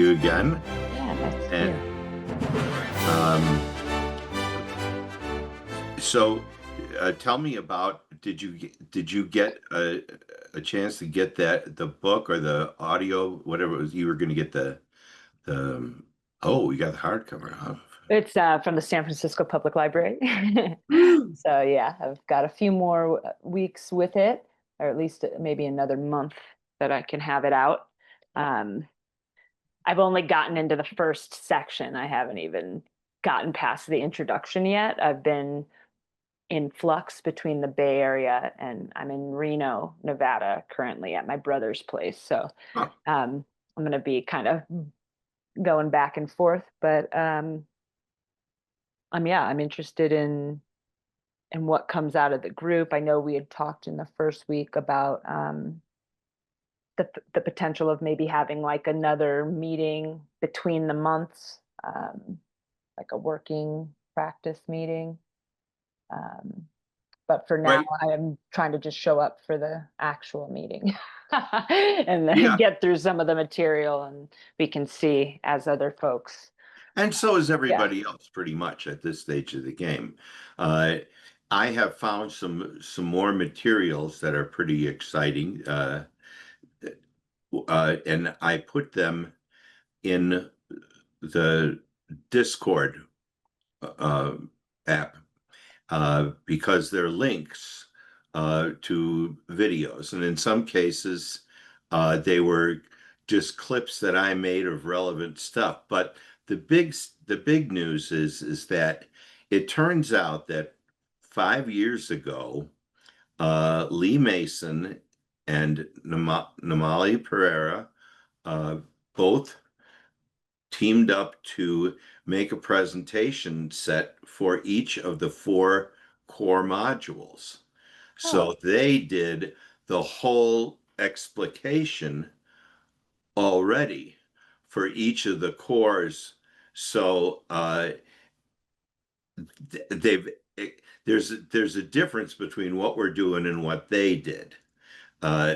you again. Yeah, that's And here. um, so, tell me about, did you get a chance to get the book or the audio, whatever it was you were going to get the oh, you got the hardcover, huh? It's from the San Francisco Public Library. Woo! So yeah, I've got a few more weeks with it, or at least maybe another month that I can have it out. Um, I've only gotten into the first section. I haven't even gotten past the introduction yet. I've been in flux between the Bay Area and I'm in Reno, Nevada currently at my brother's place. So Huh. I'm going to be kind of going back and forth, but yeah, I'm interested in what comes out of the group. I know we had talked in the first week about the potential of maybe having like another meeting between the months, like a working practice meeting. Um, but for now, Right. I am trying to just show up for the actual meeting and then Yeah. get through some of the material, and we can see as other folks. And so is Yeah. everybody else pretty much at this stage of the game. Uh, I have found some more materials that are pretty exciting. And I put them in the Discord uh, app because they're links to videos, and in some cases, they were just clips that I made of relevant stuff. But the big news is that it turns out that 5 years ago, Lee Mason and Namali Pereira both teamed up to make a presentation set for each of the four core modules. Oh, So they did the whole explication already for each of the cores. So they've there's a difference between what we're doing and what they did. Uh,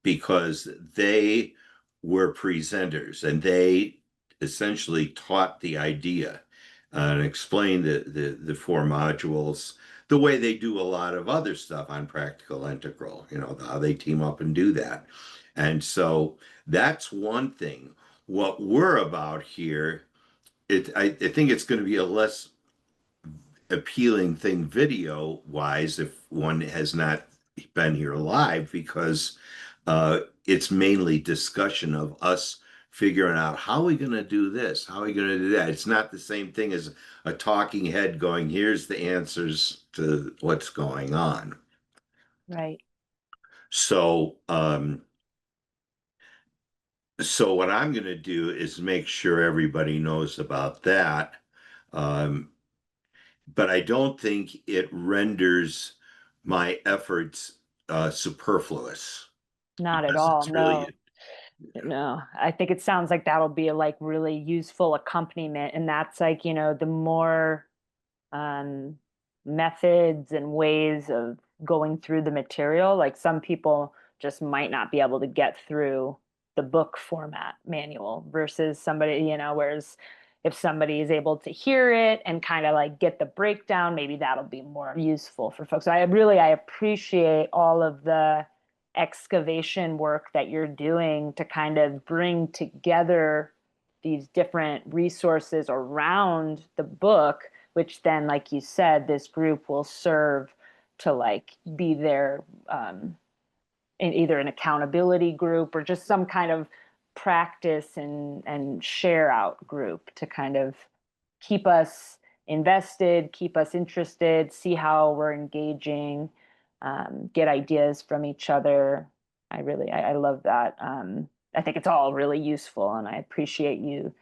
because they were presenters and they essentially taught the idea and explained the four modules the way they do a lot of other stuff on practical integral, how they team up and do that. And so that's one thing. What we're about here, I think it's going to be a less appealing thing video wise if one has not been here live because it's mainly discussion of us figuring out how are we going to do this, how are we going to do that. It's not the same thing as a talking head going, here's the answers to what's going on. right. So um so what I'm going to do is make sure everybody knows about that. um but I don't think it renders my efforts superfluous Not at because all. it's really No. No, I think it sounds like that'll be a like really useful accompaniment. And that's like, the more um, methods and ways of going through the material, like some people just might not be able to get through the book format manual versus somebody, whereas if somebody is able to hear it and kind of like get the breakdown, maybe that'll be more useful for folks. So I appreciate all of the excavation work that you're doing to kind of bring together these different resources around the book, which then, like you said, this group will serve to like be there in either an accountability group or just some kind of practice and share out group to kind of keep us invested, keep us interested, see how we're engaging, get ideas from each other. I love that. I think it's all really useful, and I appreciate you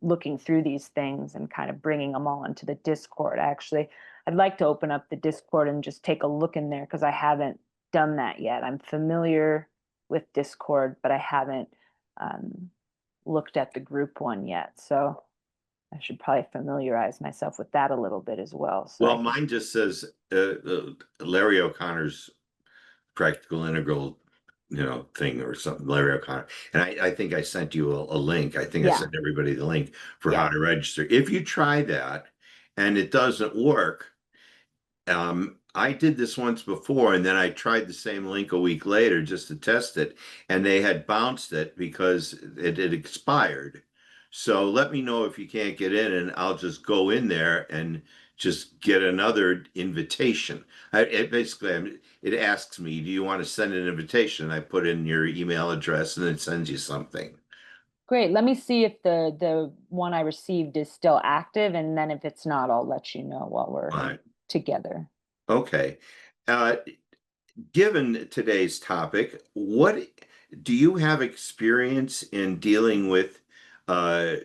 looking through these things and kind of bringing them all into the Discord. Actually, I'd like to open up the Discord and just take a look in there because I haven't done that yet. I'm familiar with Discord, but I haven't um, looked at the group one yet. So I should probably familiarize myself with that a little bit as well. So well. I can, Mine just says Larry O'Connor's practical integral thing or something, Larry O'Connor. And I think I sent you a link. I think I Yeah. sent everybody the link for how Yeah. to register. If you try that and it doesn't work, I did this once before, and then I tried the same link a week later just to test it, and they had bounced it because it had expired. So let me know if you can't get in, and I'll just go in there and just get another invitation. It asks me, "Do you want to send an invitation?" I put in your email address, and it sends you something. Great. Let me see if the one I received is still active, and then if it's not, I'll let you know while we're Fine. together. Okay. Uh, Given today's topic, what do you have experience in dealing with uh,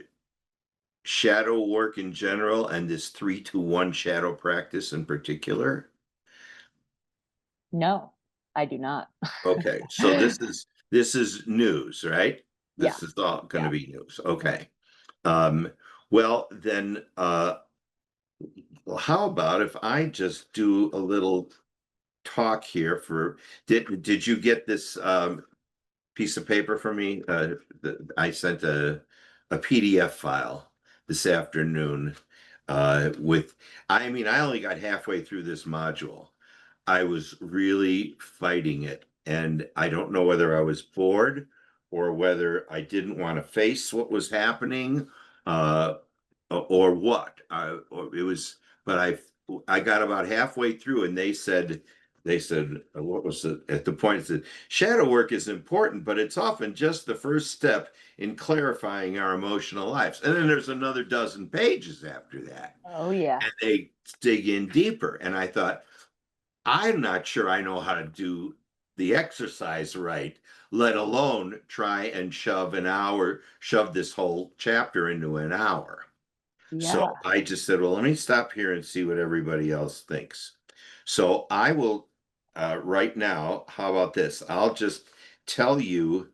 shadow work in general and this 3-2-1 shadow practice in particular? No, I do not. Okay, so this is news, right? Yeah. This is all going to Yeah. be news. Okay. Um, well, then, well, how about if I just do a little talk here for, did you get this piece of paper for me? I sent a PDF file this afternoon with, I mean, I only got halfway through this module. I was really fighting it, and I don't know whether I was bored or whether I didn't want to face what was happening, uh, or what. Or it was, but I got about halfway through, and they said what was it at the point? It said shadow work is important, but it's often just the first step in clarifying our emotional lives. And then there's another dozen pages after that, Oh, yeah. and they dig in deeper. And I thought, I'm not sure I know how to do the exercise right, let alone try and shove this whole chapter into an hour. So Yeah. I just said, well, let me stop here and see what everybody else thinks. So I will, right now, how about this? I'll just tell you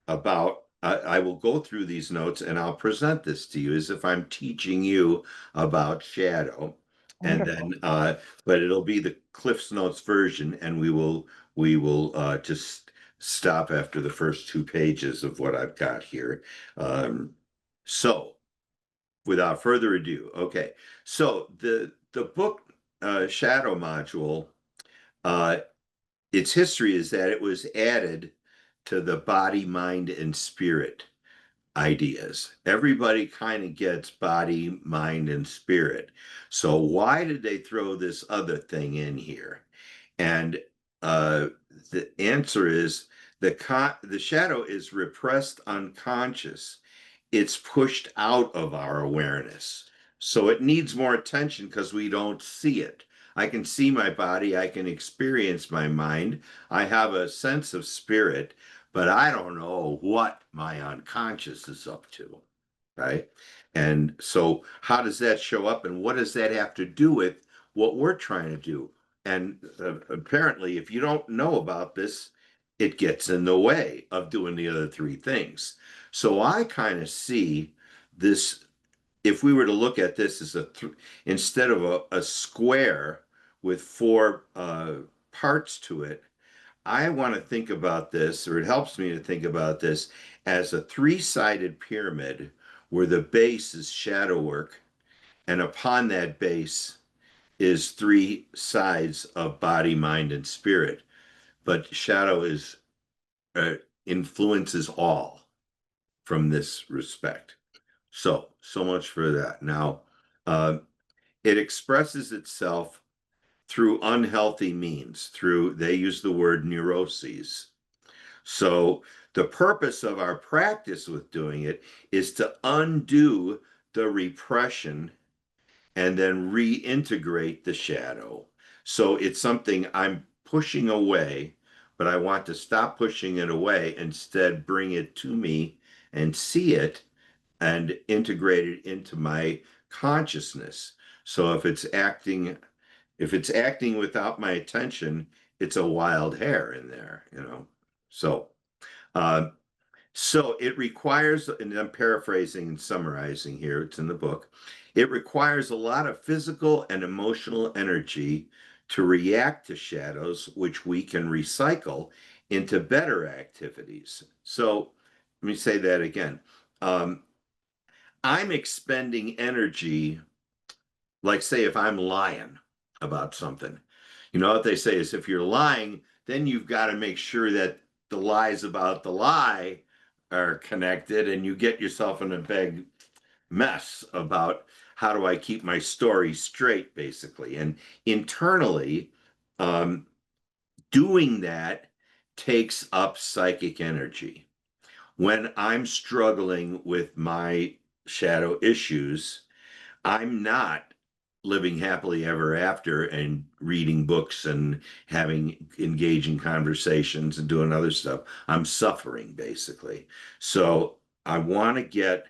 about, I will go through these notes and I'll present this to you as if I'm teaching you about shadow. And Wonderful. then, but it'll be the Cliff's Notes version, and we will just stop after the first two pages of what I've got here. So without further ado, okay. So the book Shadow module, uh, its history is that it was added to the body, mind, and spirit ideas. Everybody kind of gets body, mind, and spirit. So why did they throw this other thing in here? And uh, the answer is the shadow is repressed unconscious. It's pushed out of our awareness. So it needs more attention because we don't see it. I can see my body, I can experience my mind, I have a sense of spirit, but I don't know what my unconscious is up to, right? And so, how does that show up, and what does that have to do with what we're trying to do? And apparently, if you don't know about this, it gets in the way of doing the other three things. So I kind of see this, if we were to look at this as instead of a square with four parts to it, I want to think about this, or it helps me to think about this as a three-sided pyramid where the base is shadow work, and upon that base is three sides of body, mind, and spirit. But shadow is uh, influences all from this respect. So much for that. Now, uh, it expresses itself through unhealthy means, through, they use the word neuroses. So the purpose of our practice with doing it is to undo the repression and then reintegrate the shadow. So it's something I'm pushing away, but I want to stop pushing it away, instead bring it to me and see it and integrate it into my consciousness. So if it's acting without my attention, it's a wild hair in there. So uh, so it requires, and I'm paraphrasing and summarizing here, it's in the book, it requires a lot of physical and emotional energy to react to shadows, which we can recycle into better activities. So let me say that again. Um, I'm expending energy, like, say, if I'm lying about something, you know what they say is if you're lying, then you've got to make sure that the lies about the lie are connected, and you get yourself in a big mess about how do I keep my story straight, basically. And internally, um, doing that takes up psychic energy. When I'm struggling with my shadow issues, I'm not living happily ever after and reading books and having engaging conversations and doing other stuff. I'm suffering, basically. So I want to get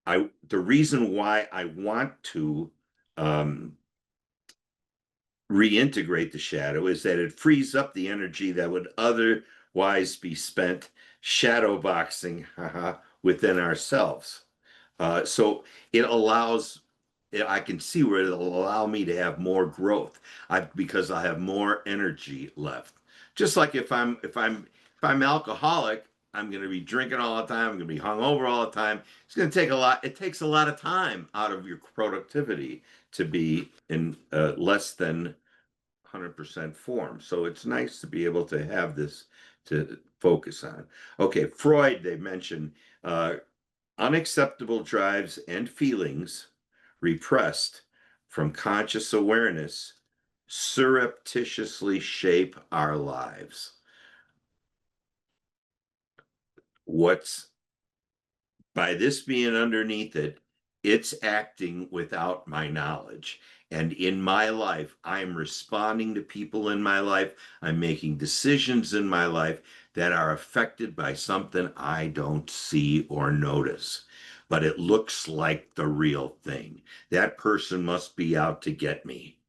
the reason why I want to um, reintegrate the shadow is that it frees up the energy that would otherwise be spent shadow boxing within ourselves. So it allows, I can see where it'll allow me to have more growth. Because I have more energy left. Just like if I'm alcoholic, I'm going to be drinking all the time. I'm going to be hungover all the time. It's going to take a lot. It takes a lot of time out of your productivity to be in less than 100% form. So it's nice to be able to have this to focus on. Okay, Freud, they mentioned unacceptable drives and feelings repressed from conscious awareness surreptitiously shape our lives. What's by this being underneath it, it's acting without my knowledge. And in my life, I'm responding to people in my life. I'm making decisions in my life that are affected by something I don't see or notice. But it looks like the real thing. That person must be out to get me.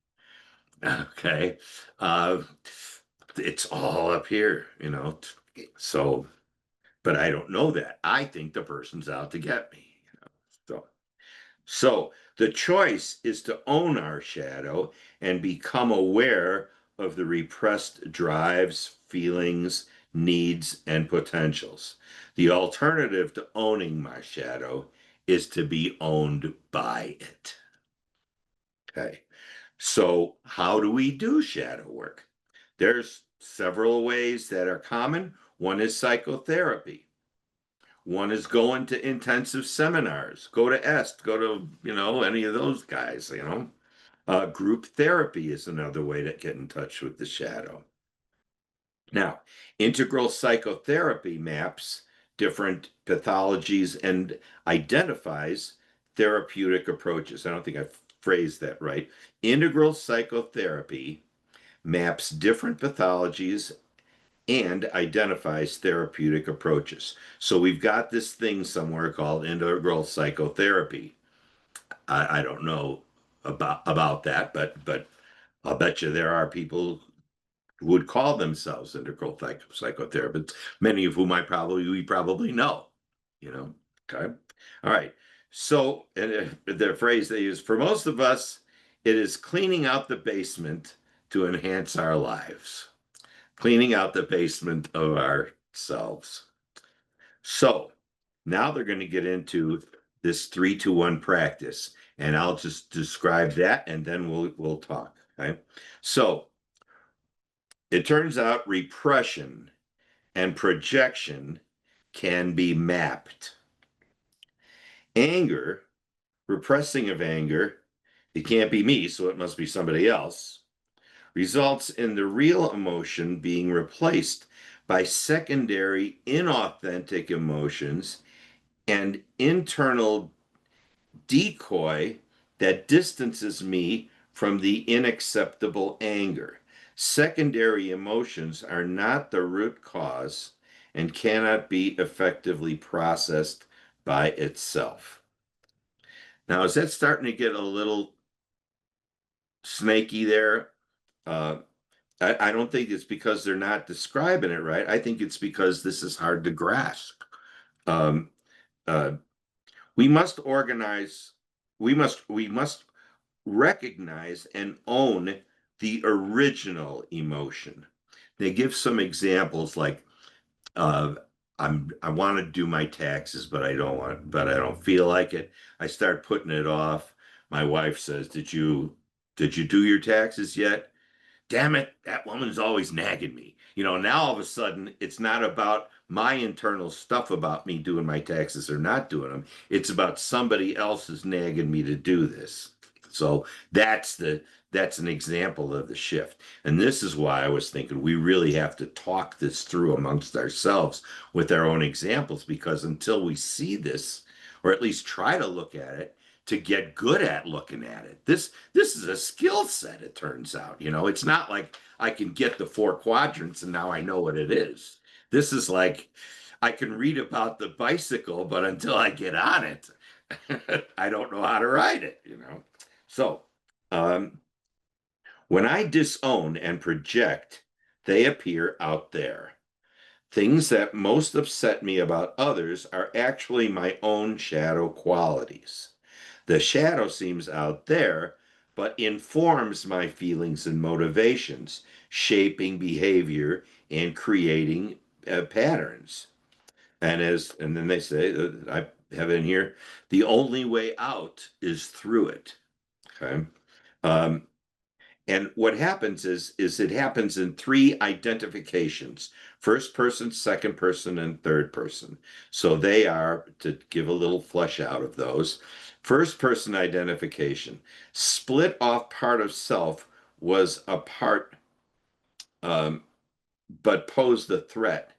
Okay. Uh, it's all up here, you know. So but I don't know that. I think the person's out to get me. So the choice is to own our shadow and become aware of the repressed drives, feelings, needs, and potentials. The alternative to owning my shadow is to be owned by it. Okay. So how do we do shadow work? There's several ways that are common. One is psychotherapy. One is going to intensive seminars, go to EST, go to, any of those guys. Group therapy is another way to get in touch with the shadow. Now, integral psychotherapy maps different pathologies and identifies therapeutic approaches. I don't think I phrased that right. Integral psychotherapy maps different pathologies and identifies therapeutic approaches. So we've got this thing somewhere called integral psychotherapy. I don't know about that, but I'll bet you there are people who would call themselves integral psychotherapists, many of whom we probably know. You know, okay, all right. So the phrase they use for most of us, it is cleaning out the basement to enhance our lives, cleaning out the basement of ourselves. So now they're going to get into this 3-2-1 practice, and I'll just describe that, and then we'll talk. Okay. So it turns out repression and projection can be mapped. Anger, repressing of anger, it can't be me, so it must be somebody else, results in the real emotion being replaced by secondary inauthentic emotions and internal decoy that distances me from the unacceptable anger. Secondary emotions are not the root cause and cannot be effectively processed by itself. Now, is that starting to get a little snaky there? Uh, I don't think it's because they're not describing it right. I think it's because this is hard to grasp. Um, uh, we must organize. We must recognize and own the original emotion. They give some examples like uh, I want to do my taxes, but I don't feel like it. I start putting it off. My wife says, did you do your taxes yet? Damn it, that woman's always nagging me. Now all of a sudden, it's not about my internal stuff about me doing my taxes or not doing them. It's about somebody else's nagging me to do this. So that's an example of the shift. And this is why I was thinking we really have to talk this through amongst ourselves with our own examples, because until we see this, or at least try to look at it, to get good at looking at it. This is a skill set, it turns out. It's not like I can get the four quadrants and now I know what it is. This is like I can read about the bicycle, but until I get on it, I don't know how to ride it. So, um, when I disown and project, they appear out there. Things that most upset me about others are actually my own shadow qualities. The shadow seems out there, but informs my feelings and motivations, shaping behavior and creating patterns. And then they say, I have in here, the only way out is through it. Okay. Um, and what happens is it happens in three identifications: first person, second person, and third person. So they are, to give a little flesh out of those, first person identification, split off part of self was a part, um, but posed a threat.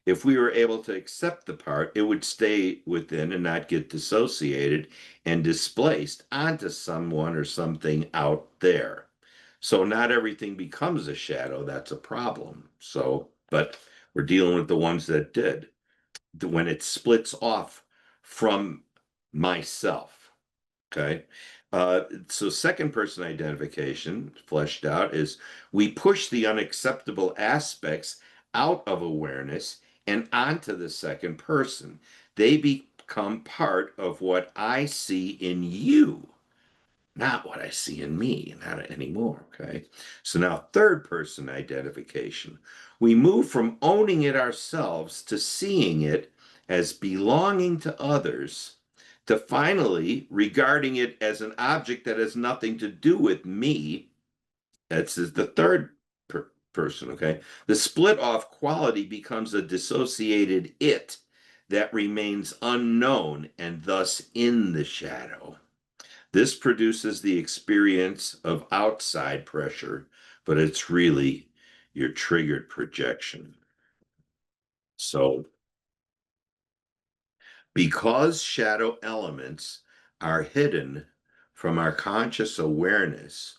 If we were able to accept the part, it would stay within and not get dissociated and displaced onto someone or something out there. So not everything becomes a shadow. That's a problem. So, but we're dealing with the ones that did. When it splits off from myself. Okay. So second person identification, fleshed out, is we push the unacceptable aspects out of awareness and onto the second person. They become part of what I see in you, not what I see in me, not anymore. Okay. So now third person identification. We move from owning it ourselves to seeing it as belonging to others, to finally regarding it as an object that has nothing to do with me. That's the third person. Okay. The split off quality becomes a dissociated it that remains unknown and thus in the shadow. This produces the experience of outside pressure, but it's really your triggered projection. So, because shadow elements are hidden from our conscious awareness,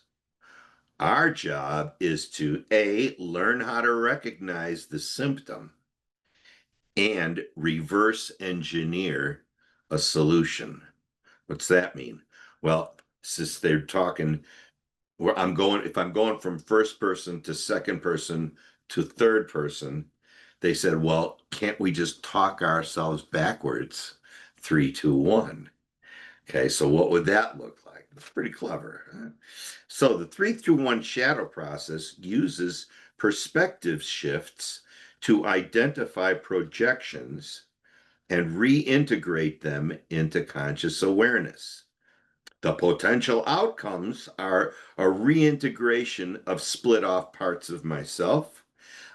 our job is to A, learn how to recognize the symptom and reverse engineer a solution. What's that mean? Well, since they're talking where if I'm going from first person to second person to third person, they said, well, can't we just talk ourselves backwards? Three, two, one. Okay, so what would that look like? It's pretty clever. Huh? So the 3-2-1 shadow process uses perspective shifts to identify projections and reintegrate them into conscious awareness. The potential outcomes are a reintegration of split off parts of myself.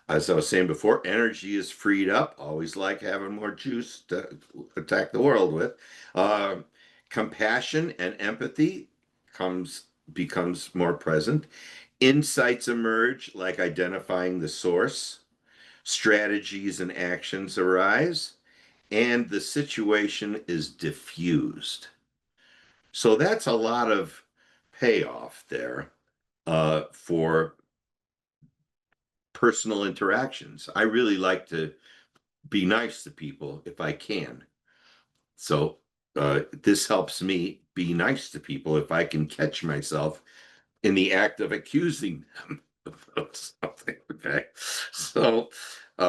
As I was saying before, energy is freed up. Always like having more juice to attack the world with. Uh, Compassion and empathy becomes more present. Insights emerge, like identifying the source. Strategies and actions arise, and the situation is diffused. So that's a lot of payoff there for personal interactions. I really like to be nice to people if I can. So this helps me be nice to people if I can catch myself in the act of accusing them of something. Okay. So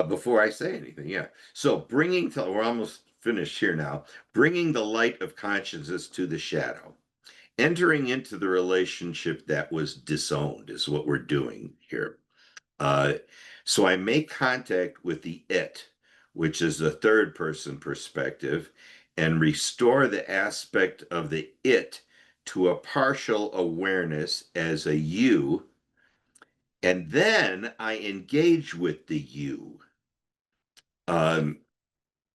before I say anything, yeah. So we're almost finished here now, bringing the light of consciousness to the shadow. entering into the relationship that was disowned is what we're doing here. Uh, so I make contact with the it, which is the third person perspective, and restore the aspect of the it to a partial awareness as a you. And then I engage with the you. Um,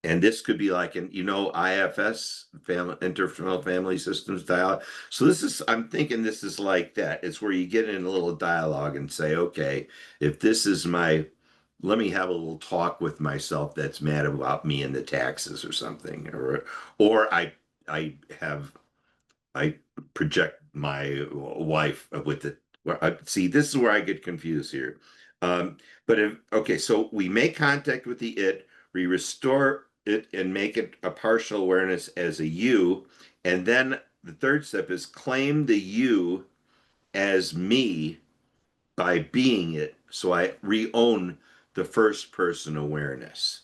and this could be like an, IFS, family interpersonal family systems dialogue. So this is, I'm thinking this is like that. It's where you get in a little dialogue and say, okay, if this is my, let me have a little talk with myself that's mad about me and the taxes or something, or I have I project my wife with it. Well, see, this is where I get confused here. But if, okay, so we make contact with the it, we restore it and make it a partial awareness as a you, and then the third step is claim the you as me by being it. So I re-own the first person awareness.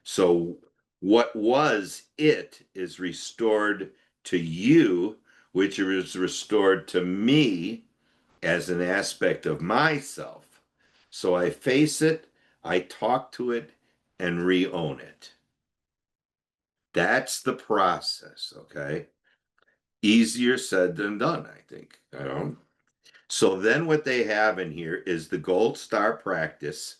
So what was it is restored to you, which is restored to me as an aspect of myself. So I face it, I talk to it, and re own it. That's the process, okay? Easier said than done, I think. So then what they have in here is the gold star practice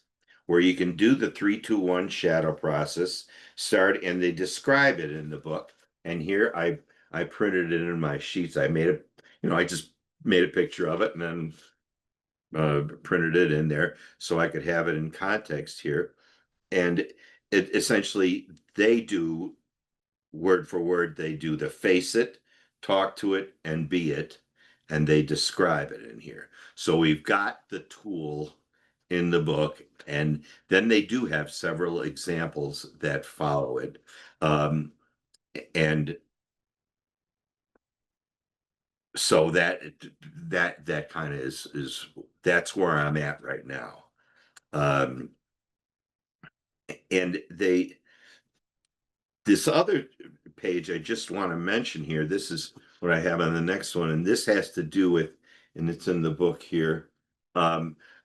where you can do the 3-2-1 shadow process, start, and they describe it in the book. And here I printed it in my sheets. I made it, I just made a picture of it and then printed it in there so I could have it in context here. And it essentially they do word for word, they do the face it, talk to it, and be it, and they describe it in here. So we've got the tool in the book, and then they do have several examples that follow it. And so that kind of is that's where I'm at right now. Um, and they this other page I just want to mention here, this is what I have on the next one, and this has to do with, and it's in the book here,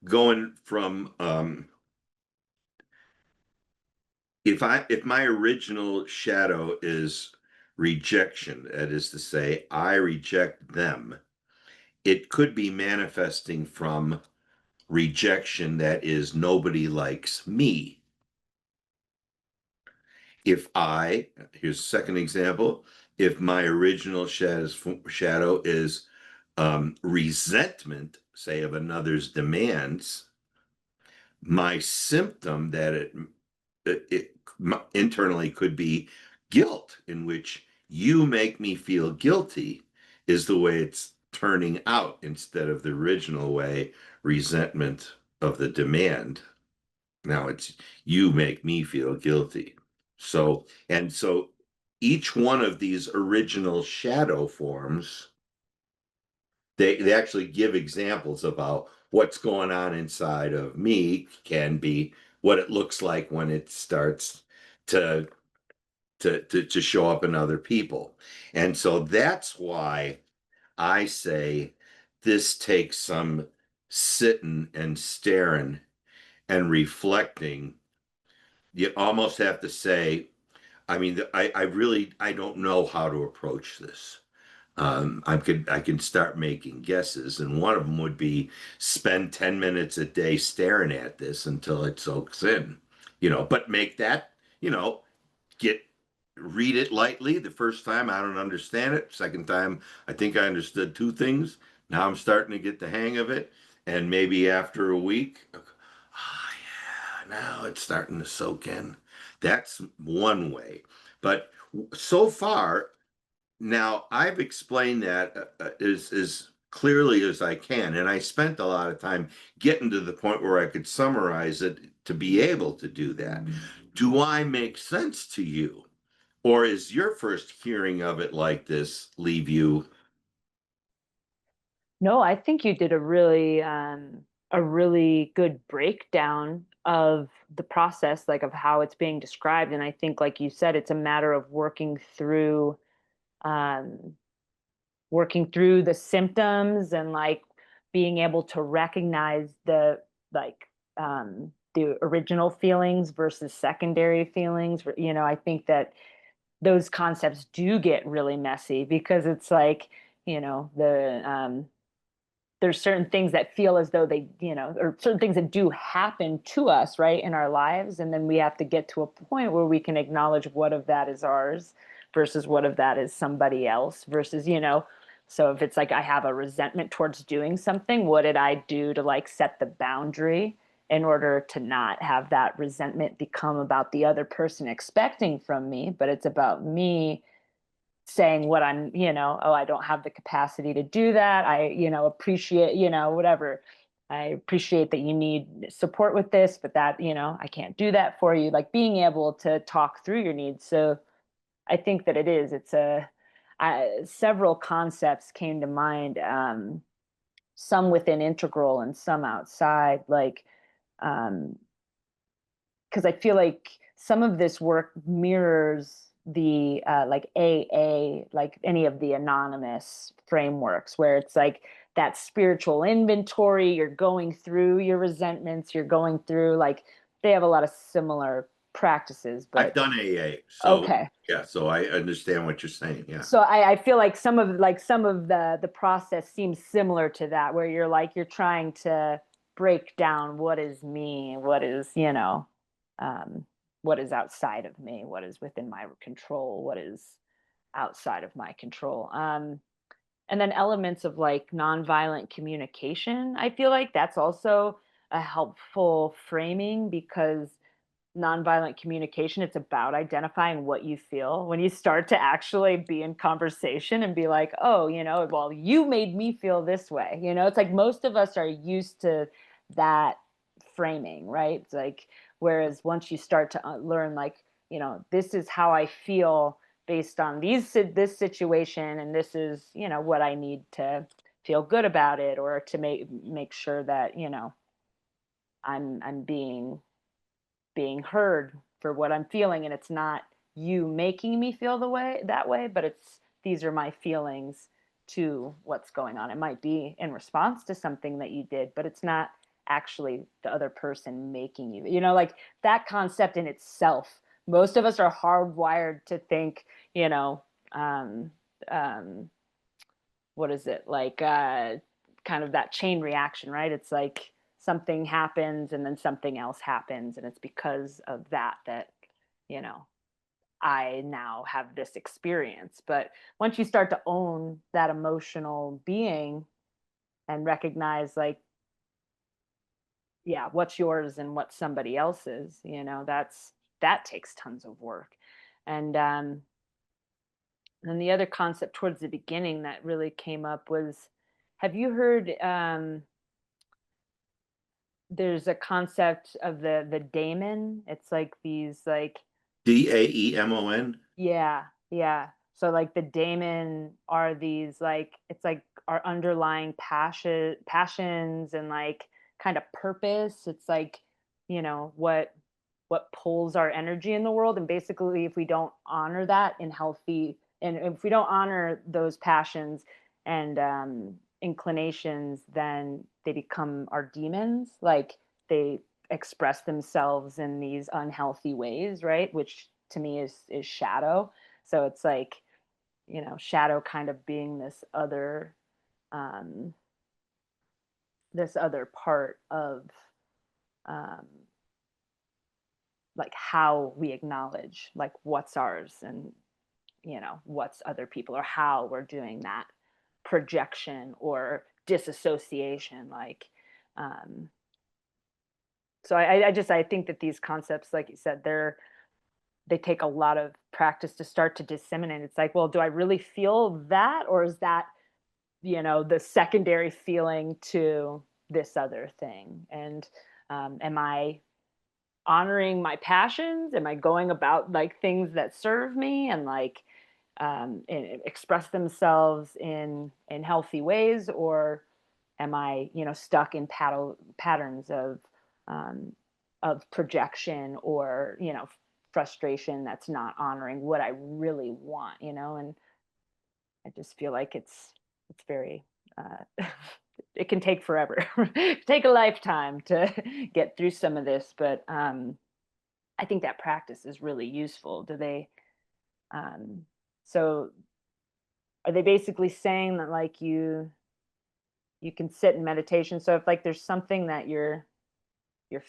going from if my original shadow is rejection, that is to say, I reject them, it could be manifesting from rejection that is nobody likes me. If I, here's a second example, if my original shadow is resentment, say, of another's demands, my symptom that it internally could be guilt, in which you make me feel guilty, is the way it's turning out instead of the original way, resentment of the demand. Now it's you make me feel guilty. So each one of these original shadow forms, they actually give examples about what's going on inside of me, can be what it looks like when it starts to to show up in other people. And so that's why I say this takes some sitting and staring and reflecting. You almost have to say, I mean, I really I don't know how to approach this. I can start making guesses, and one of them would be spend 10 minutes a day staring at this until it soaks in, but make that, you know, get read it lightly. The first time I don't understand it. Second time I think I understood two things. Now I'm starting to get the hang of it. And maybe after a week, oh yeah, now it's starting to soak in. That's one way. But so far, now I've explained that as clearly as I can, and I spent a lot of time getting to the point where I could summarize it to be able to do that. Do I make sense to you? Or is your first hearing of it like this leave you? No, I think you did a really good breakdown of the process, like of how it's being described. And I think, like you said, it's a matter of working through um, working through the symptoms and like being able to recognize like the original feelings versus secondary feelings. I think that those concepts do get really messy because it's like, there's certain things that feel as though they, or certain things that do happen to us, right, in our lives. And then we have to get to a point where we can acknowledge what of that is ours versus what of that is somebody else versus, so if it's like I have a resentment towards doing something, what did I do to like set the boundary in order to not have that resentment become about the other person expecting from me, but it's about me saying what I'm, oh, I don't have the capacity to do that. I, appreciate, whatever. I appreciate that you need support with this, but that, I can't do that for you. Like being able to talk through your needs. So I think that several concepts came to mind, some within integral and some outside, like, um, because I feel like some of this work mirrors the like AA, like any of the anonymous frameworks, where it's like that spiritual inventory. You're going through your resentments. You're going through like they have a lot of similar practices, I've but done AA, so okay. yeah, so I understand what you're saying. Yeah. So I feel like some of the process seems similar to that, where you're like you're trying to break down what is me, what is um, what is outside of me, what is within my control, what is outside of my control. And then elements of like nonviolent communication. I feel like that's also a helpful framing because nonviolent communication, it's about identifying what you feel. When you start to actually be in conversation and be like, oh, well, you made me feel this way. It's like most of us are used to that framing, right? It's like, whereas once you start to learn, like, this is how I feel based on this situation, and this is, what I need to feel good about it, or to make sure that, I'm being heard for what I'm feeling, and it's not you making me feel that way, but it's these are my feelings to what's going on. It might be in response to something that you did, but it's not actually the other person making you. Like that concept in itself. Most of us are hardwired to think, um, um, what is it like? Kind of that chain reaction, right? It's like something happens and then something else happens, and it's because of that you know I now have this experience. But once you start to own that emotional being and recognize, like, yeah, what's yours and what's somebody else's, that takes tons of work. And then the other concept towards the beginning that really came up was, have you heard, there's a concept of the daemon. It's like these like, Daemon. yeah, yeah. So like the daemon are these like, it's like our underlying passions and like kind of purpose. It's like, what pulls our energy in the world. And basically if we don't honor that in healthy, and if we don't honor those passions and inclinations, then they become our demons. Like they express themselves in these unhealthy ways, right? Which to me is shadow. So it's like, shadow kind of being um, this other part of um, like how we acknowledge like what's ours and what's other people, or how we're doing that projection or disassociation, like um so I think that these concepts, like you said, they take a lot of practice to start to disseminate. It's like, well, do I really feel that, or is that the secondary feeling to this other thing? And am I honoring my passions? Am I going about like things that serve me and like and express themselves in healthy ways, or am I stuck in patterns um, of projection, or frustration that's not honoring what I really want? And I just feel like it's very it can take forever, take a lifetime to get through some of this, but I think that practice is really useful. Do they um so are they basically saying that like you can sit in meditation, so if like there's something that you're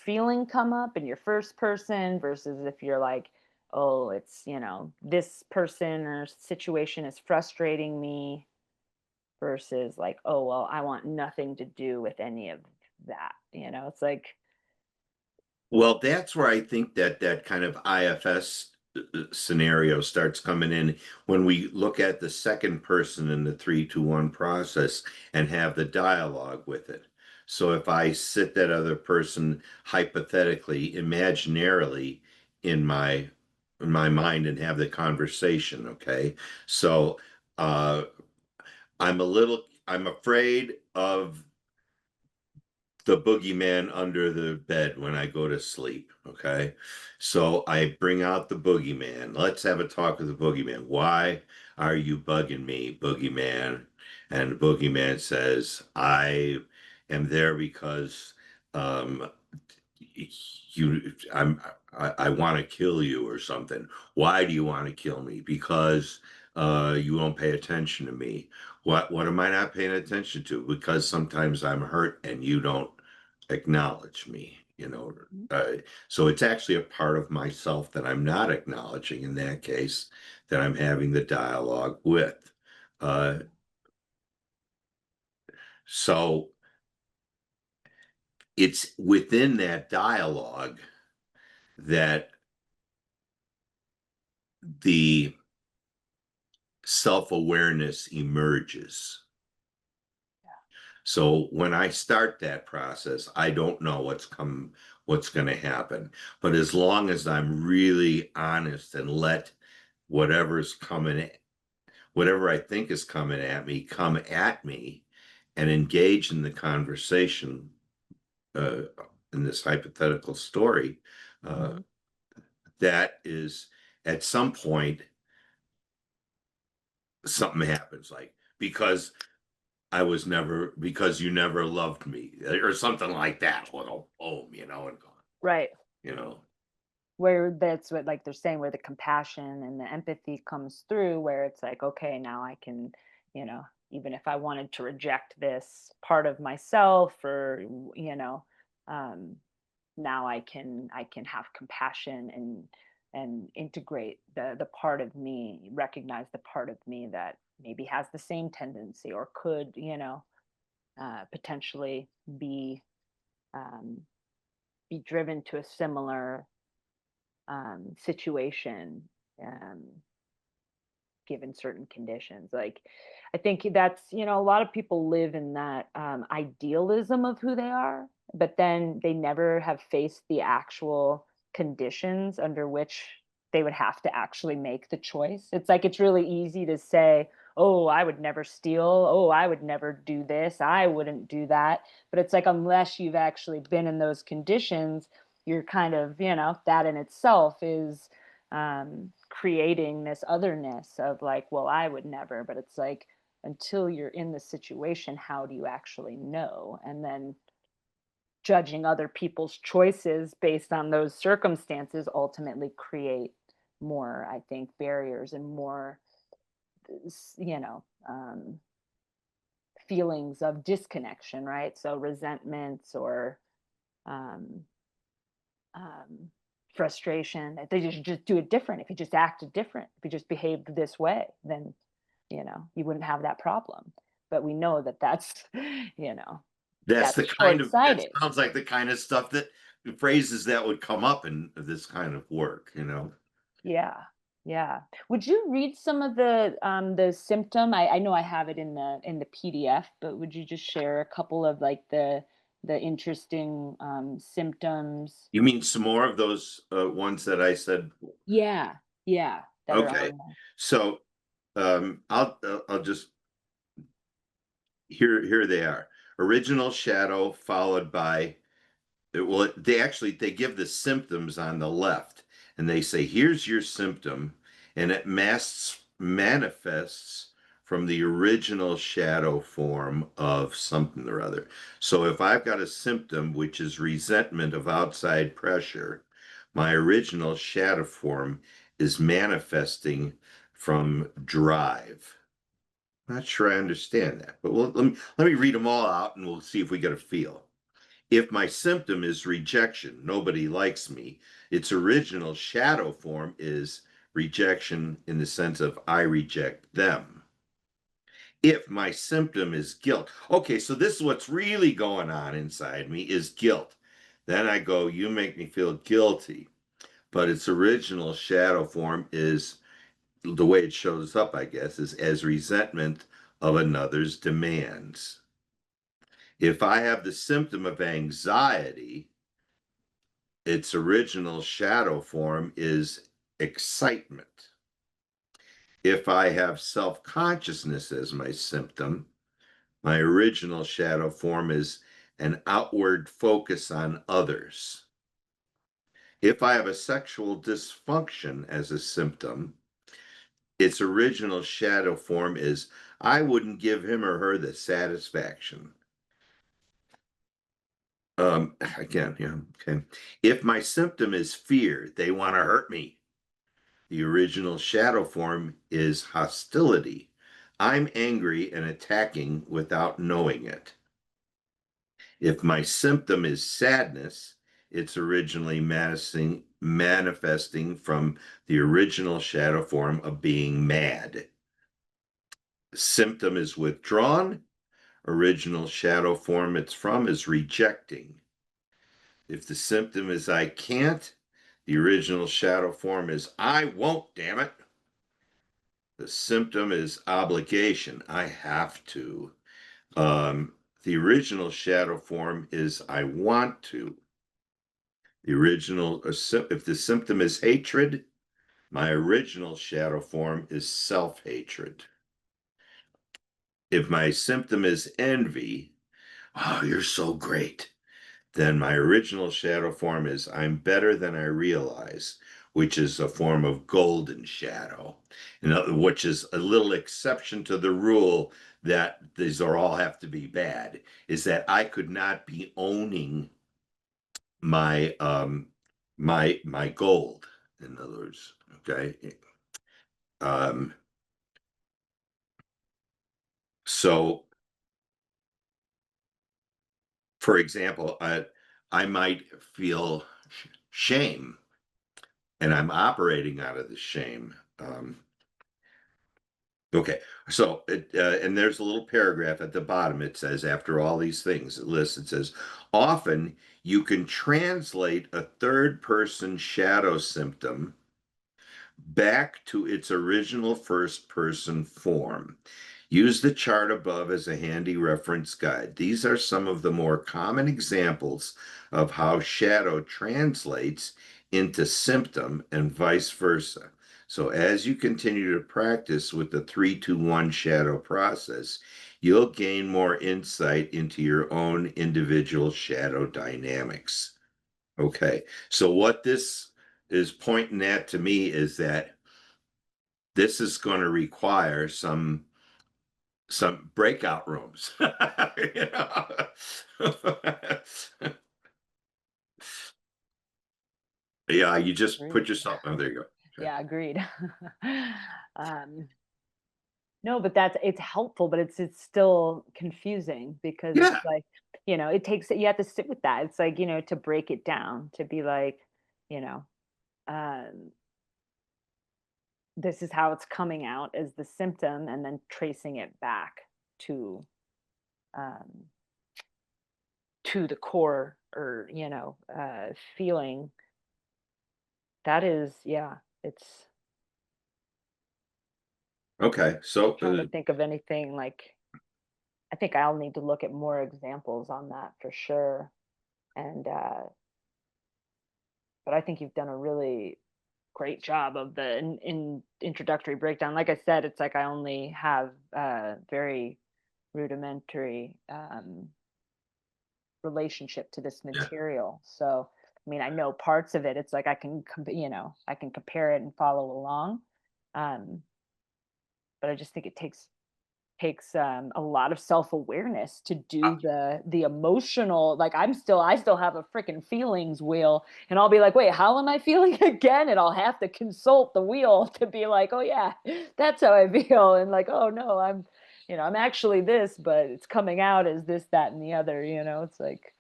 feeling come up in your first person versus if you're like, oh, it's, this person or situation is frustrating me versus like, oh, well, I want nothing to do with any of that. It's like, Well, that's where I think that that kind of IFS scenario starts coming in when we look at the second person in the 3-2-1 process and have the dialogue with it. So if I sit that other person hypothetically, imaginarily in my mind and have the conversation, okay? So uh I'm afraid of the boogeyman under the bed when I go to sleep. Okay. So I bring out the boogeyman. Let's have a talk with the boogeyman. Why are you bugging me, boogeyman? And the boogeyman says, I am there because um I want to kill you or something. Why do you want to kill me? Because you won't pay attention to me. What am I not paying attention to? Because sometimes I'm hurt and you don't acknowledge me, you know. Mhm, Uh, so it's actually a part of myself that I'm not acknowledging in that case, that I'm having the dialogue with. Uh, so it's within that dialogue that the self-awareness emerges. So when I start that process, I don't know what's going to happen. But as long as I'm really honest and let whatever's coming, whatever I think is coming at me, come at me and engage in the conversation uh, in this hypothetical story, uh, mhm. that is at some point something happens, like because I was never because you never loved me or something like that. Little poem, and Right. you know. Where that's what like they're saying, where the compassion and the empathy comes through, where it's like, okay, now I can, even if I wanted to reject this part of myself or, um, now I can have compassion and integrate the part of me, recognize the part of me that maybe has the same tendency or could, potentially um, be driven to a similar situation, um, given certain conditions. Like, I think that's, a lot of people live in that idealism of who they are, but then they never have faced the actual conditions under which they would have to actually make the choice. It's like it's really easy to say, oh, I would never steal. Oh, I would never do this. I wouldn't do that. But it's like, unless you've actually been in those conditions, you're kind of, that in itself is creating this otherness of like, well, I would never, but it's like, until you're in the situation, how do you actually know? And then judging other people's choices based on those circumstances ultimately create more, I think, barriers and more, s- you know, um, feelings of disconnection, right? So resentments or um, um, frustration. That they just do it different. If you just acted different, if you just behaved this way, then you wouldn't have that problem. But we know that that's you know That's that's the kind of that short-sighted. sounds like the kind of stuff that phrases that would come up in this kind of work. Yeah, yeah. Would you read some of the symptom? I know I have it in the PDF, but would you just share a couple of like the interesting symptoms? You mean some more of those ones that I said? Yeah, yeah, that are Okay, on there. so I'll just here they are. Original shadow followed by well, they give the symptoms on the left, and they say, here's your symptom, and it manifests from the original shadow form of something or other. So if I've got a symptom which is resentment of outside pressure, my original shadow form is manifesting from drive. Not sure I understand that, but let me read them all out and we'll see if we get a feel. If my symptom is rejection, nobody likes me, its original shadow form is rejection in the sense of I reject them. If my symptom is guilt, okay, so this is what's really going on inside me is guilt. Then I go, you make me feel guilty. But its original shadow form is the way it shows up, I guess, is as resentment of another's demands. If I have the symptom of anxiety, its original shadow form is excitement. If I have self consciousness as my symptom, my original shadow form is an outward focus on others. If I have a sexual dysfunction as a symptom, its original shadow form is I wouldn't give him or her the satisfaction. Again, yeah, okay. If my symptom is fear, they want to hurt me. The original shadow form is hostility. I'm angry and attacking without knowing it. If my symptom is sadness, it's originally manifesting from the original shadow form of being mad. Symptom is withdrawn. Original shadow form it's from is rejecting. If the symptom is I can't, the original shadow form is I won't, damn it. The symptom is obligation. I have to. Um, the original shadow form is I want to. The original, if the symptom is hatred, my original shadow form is self-hatred. If my symptom is envy, oh, you're so great, then my original shadow form is I'm better than I realize, which is a form of golden shadow, which is a little exception to the rule that these are all have to be bad, is that I could not be owning my my gold, in other words, okay. Um, so for example, I might feel shame and I'm operating out of the shame. Okay, so and there's a little paragraph at the bottom. It says, after all these things, it lists, it says, often you can translate a third person shadow symptom back to its original first person form. Use the chart above as a handy reference guide. These are some of the more common examples of how shadow translates into symptom and vice versa. So as you continue to practice with the 3-2-1 shadow process, you'll gain more insight into your own individual shadow dynamics. Okay, so what this is pointing at to me is that this is going to require some breakout rooms. You know? Yeah, you just put Agreed. yourself. Oh, there you go. Okay. Yeah, agreed. um, no, but it's helpful, but it's still confusing because it's Yeah. like, it takes you have to sit with that. It's like, to break it down, to be like, you know, um, this is how it's coming out as the symptom, and then tracing it back to um, the core, or feeling. That is, yeah, it's Okay. So trying to think of anything like. I think I'll need to look at more examples on that for sure. And but I think you've done a really great job of the introductory breakdown. Like I said, it's like I only have very rudimentary relationship to this yeah. material. So, I mean, I know parts of it. It's like I can compare it and follow along. Um, but I just think it takes takes a lot of self-awareness to do the emotional, like I still have a freaking feelings wheel, and I'll be like, wait, how am I feeling again? And I'll have to consult the wheel to be like, oh yeah, that's how I feel. And like, oh no, I'm actually this, but it's coming out as this, that, and the other, it's like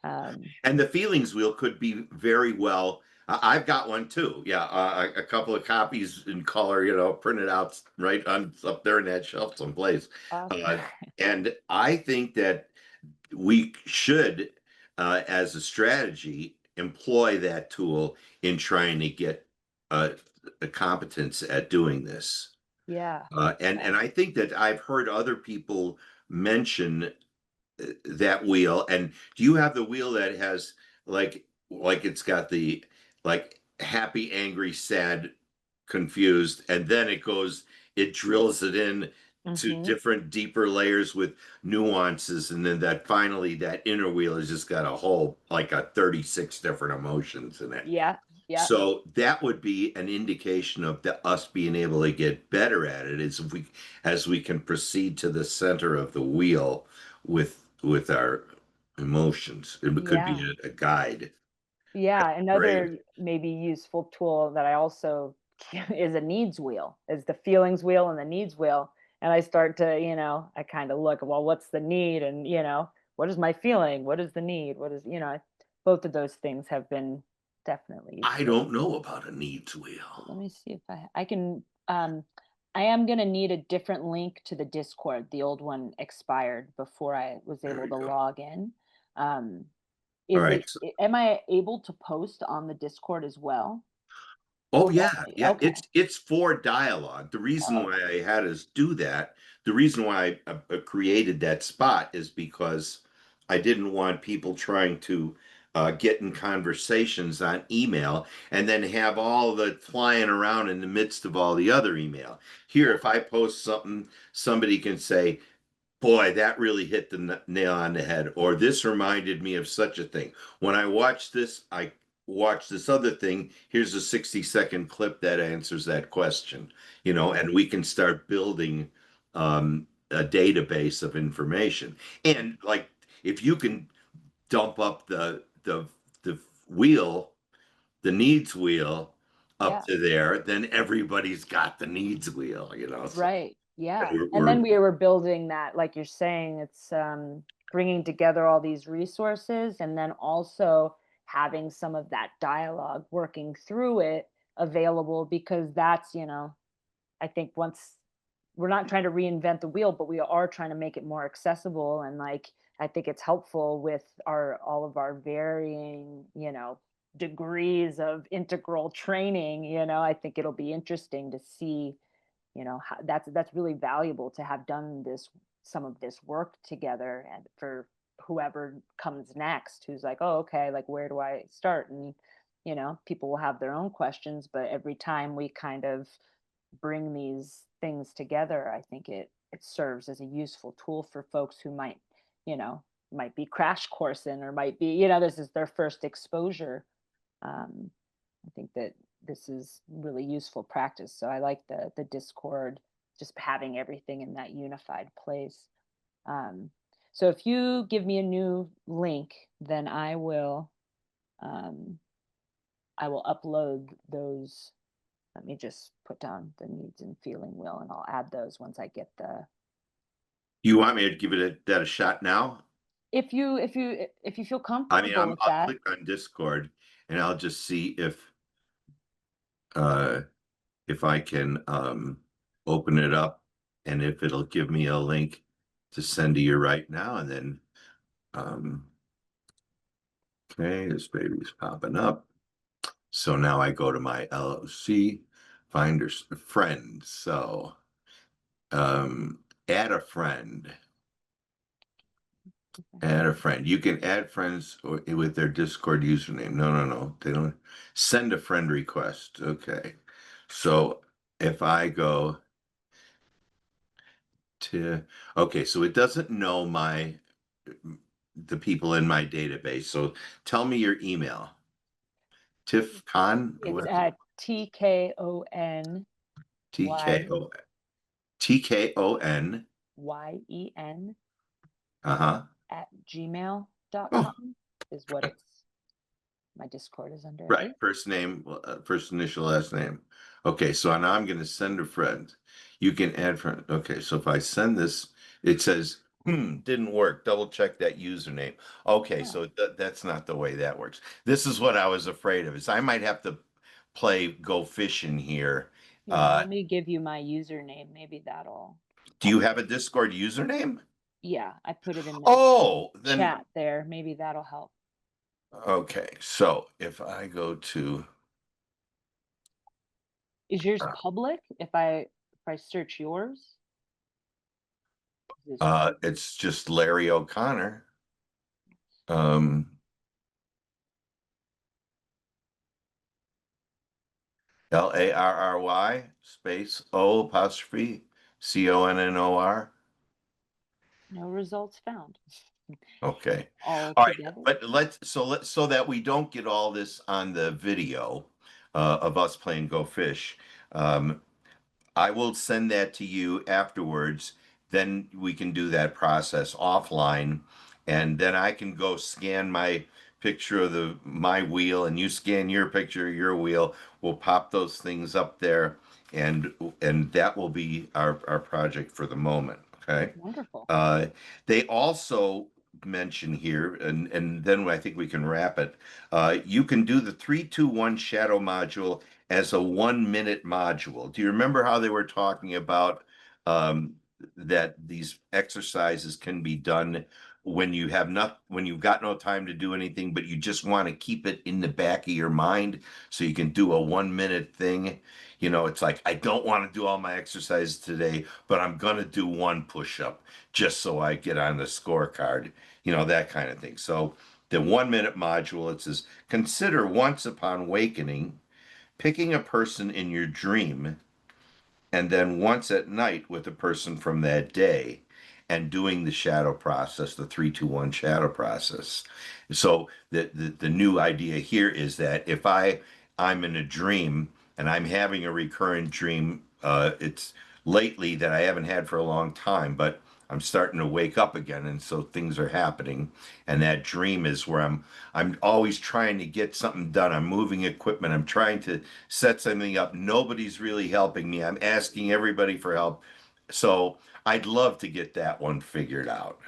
And the feelings wheel could be very well. I've got one too. Yeah, a couple of copies in color, printed out right on up there in that shelf someplace. awesome. Uh, and I think that we should, as a strategy, employ that tool in trying to get uh, a competence at doing this. Yeah. And I think that I've heard other people mention that wheel. And do you have the wheel that has like it's got the like happy, angry, sad, confused, and then it drills it in to Hmm. different deeper layers with nuances, and then that finally that inner wheel has just got a whole like a 36 different emotions in it. Yeah. Yeah. So that would be an indication of us being able to get better at it, is if we as we can proceed to the center of the wheel with our emotions. It could be Yeah. a guide. Yeah, Great. another maybe useful tool that I also is a needs wheel, is the feelings wheel and the needs wheel. And I start to, I kind of look, well, what's the need? And, what is my feeling? What is the need? What is, both of those things have been definitely I useful. don't know about a needs wheel. Let me see if I can, I am going to need a different link to the Discord. The old one expired before I was There able we to go. log in. Um, All is right. it am I able to post on the Discord as well? Oh Will yeah, that be yeah. okay. It's for dialogue. The reason Oh, why I had us do that, the reason why I created that spot is because I didn't want people trying to get in conversations on email and then have all the flying around in the midst of all the other email. Here, yeah, if I post something, somebody can say, boy, that really hit the nail on the head. Or this reminded me of such a thing. When I watched this other thing. Here's a 60-second clip that answers that question, right. and we can start building a database of information. And like, if you can dump up the wheel, the needs wheel up Yeah, to there, then everybody's got the needs wheel. So right. Yeah. we're, And then we're we were building that, like you're saying, it's bringing together all these resources and then also having some of that dialogue working through it available, because that's, I think once we're not trying to reinvent the wheel, but we are trying to make it more accessible. And like, I think it's helpful with all of our varying, degrees of integral training. I think it'll be interesting to see, how, that's really valuable to have done some of this work together, and for whoever comes next, who's like, oh, okay, like where do I start? And people will have their own questions, but every time we kind of bring these things together, I think it serves as a useful tool for folks who you know, might be crash coursing, or might be, this is their first exposure. Um, I think that this is really useful practice. So I like the Discord, just having everything in that unified place. Um, so if you give me a new link, then um, I will upload those. Let me just put down the needs and feeling wheel, and I'll add those once I get the. You want me to give that a shot now? If you feel I mean, comfortable with I'll that. click on Discord and I'll just see uh if I can open it up, and if it'll give me a link to send to you right now, and then um okay, this baby's popping up. So now I go to my LOC, finders friends. So add a friend. Add a friend. You can add friends with their Discord username. No, no, no. They don't send a friend request. Okay. So if I go to, okay, so it doesn't know the people in my database. So tell me your email. TIFCon, It's what's it? at TKONY. TKO TKON. Uh-huh. at gmail dot Oh, com is what it's, my Discord is under, at right. least. First name, first initial, last name. Okay, so now I'm going to send a friend. You can add friend. Okay, so if I send this, it says, didn't work. Double check that username. Okay, Oh, so that's not the way that works. This is what I was afraid of, is I might have to play go fishing here. here, Uh, let me give you my username. Maybe that'll do help. you have a Discord username? Yeah, I put it in the Oh, then chat there. Maybe that'll help. okay. So if I go to Is yours uh, public? If I search yours, is this private? it's just Larry O'Connor. Um, Larry space O apostrophe Connor. No results found. Okay. All All right. together. But let's so that we don't get all this on the video of us playing Go Fish. Um, I will send that to you afterwards. Then we can do that process offline, and then I can go scan my picture of the my wheel, and you scan your picture of your wheel. We'll pop those things up there, and that will be our project for the moment. Okay. Wonderful. Uh, they also mention here, and then I think we can wrap it. You can do the 3-2-1 shadow module as a 1 minute module. Do you remember how they were talking about that these exercises can be done when you have not when you've got no time to do anything, but you just want to keep it in the back of your mind so you can do a 1 minute thing. You know, it's like I don't want to do all my exercises today, but I'm gonna do one push-up just so I get on the scorecard, that kind of thing. So the 1 minute module, it says, consider once upon wakening, picking a person in your dream, and then once at night with a person from that day and doing the shadow process, the 3-2-1 shadow process. So the new idea here is that if I'm in a dream and I'm having a recurrent dream, it's lately that I haven't had for a long time, but I'm starting to wake up again, and so things are happening. And that dream is where I'm always trying to get something done. I'm moving equipment. I'm trying to set something up. Nobody's really helping me. I'm asking everybody for help. So I'd love to get that one figured out.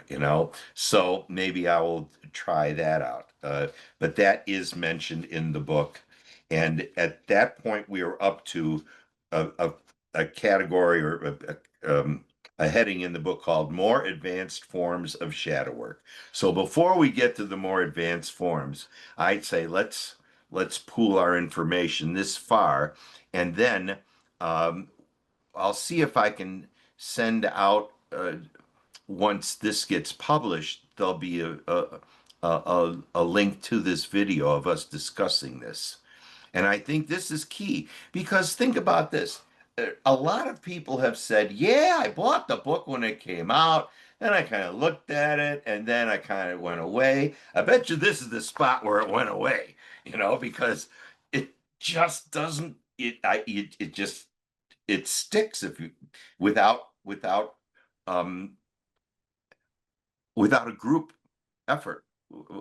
So maybe I will try that out. But that is mentioned in the book. And at that point, we are up to a category or a heading in the book called More Advanced Forms of Shadow Work. So before we get to the more advanced forms, I'd say let's pool our information this far, and then um, I'll see if I can send out once this gets published. There'll be a link to this video of us discussing this. And I think this is key because think about this. A lot of people have said, yeah, I bought the book when it came out. Then I kind of looked at it and then I kind of went away. I bet you this is the spot where it went away, because it just doesn't, it just, it sticks if you, without, um, without a group effort,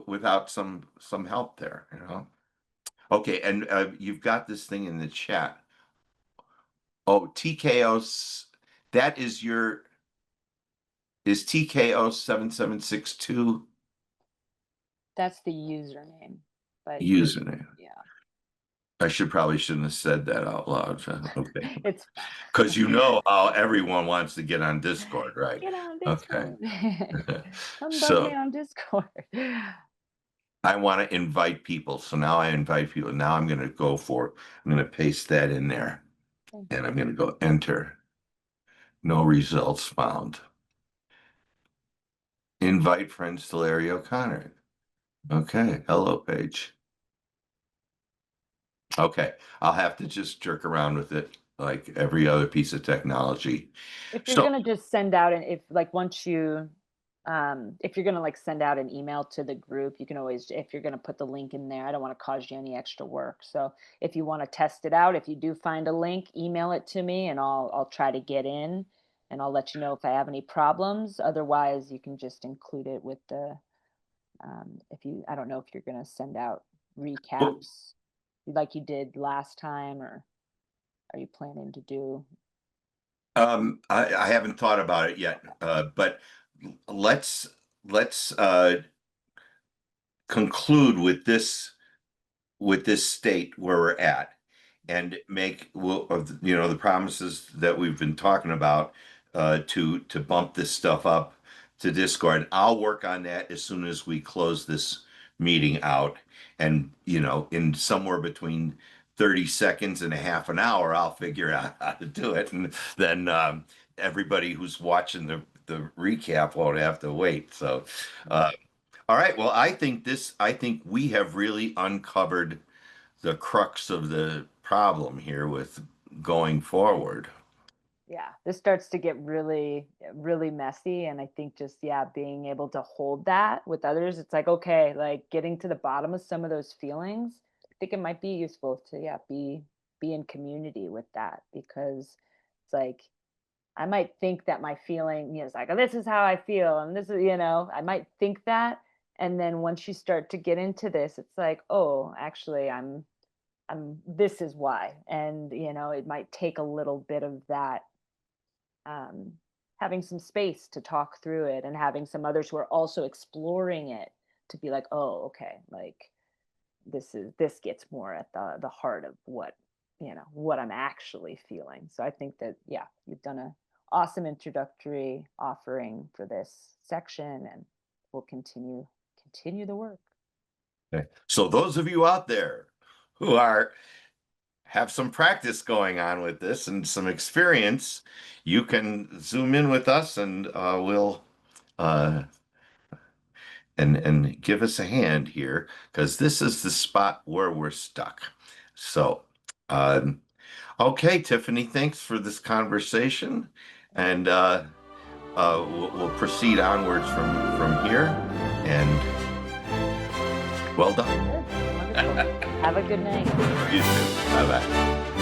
without some help there. Okay, and you've got this thing in the chat. Oh, TKO, that is TKO 7762 That's the username. But you, username. yeah, I shouldn't have said that out loud. Okay. it's fine. Because you know how everyone wants to get on Discord, right? Get on Okay. Discord. Come bug me So on Discord. I want to invite people. So now I invite people. Now I'm going to paste that in there Thank and you. I'm going to go enter. No results found. Invite friends to Larry O'Connor. Okay. Hello page. Okay. I'll have to just jerk around with it like every other piece of technology. If you're So, gonna just send out an if like once you if you're gonna like send out an email to the group, you can always, if you're gonna put the link in there, I don't want to cause you any extra work. So if you want to test it out, if you do find a link, email it to me and I'll try to get in. and I'll let you know if I have any problems. Otherwise, you can just include it with the, if you, I don't know if you're going to send out Well, recaps like you did last time, or are you planning to do? I haven't thought about it yet, but let's let's conclude with this state where we're at, and make of the promises that we've been talking about, to bump this stuff up to Discord. I'll work on that as soon as we close this meeting out, and in somewhere between 30 seconds and a half an hour, I'll figure out how to do it, and then everybody who's watching the recap won't have to wait. So all right, well, I think we have really uncovered the crux of the problem here with going forward. Yeah, this starts to get really, really messy. And I think just, yeah, being able to hold that with others, it's like, okay, like getting to the bottom of some of those feelings, I think it might be useful to, yeah, be in community with that, because it's like, I might think that my feeling, it's like, oh, this is how I feel. And this is, I might think that. And then once you start to get into this, it's like, oh, actually, this is why. And, it might take a little bit of that, um, having some space to talk through it, and having some others who are also exploring it to be like, oh, okay, like this gets more at the heart of what I'm actually feeling. So I think that, yeah, you've done a awesome introductory offering for this section, and we'll continue the work. Okay. So those of you out there who are have some practice going on with this and some experience, you can zoom in with us, and we'll uh, and give us a hand here, because this is the spot where we're stuck. So, um, okay, Tiffany, thanks for this conversation, and we'll proceed onwards from here. And well done. Good. Wonderful. Have a good night. You too. Bye bye.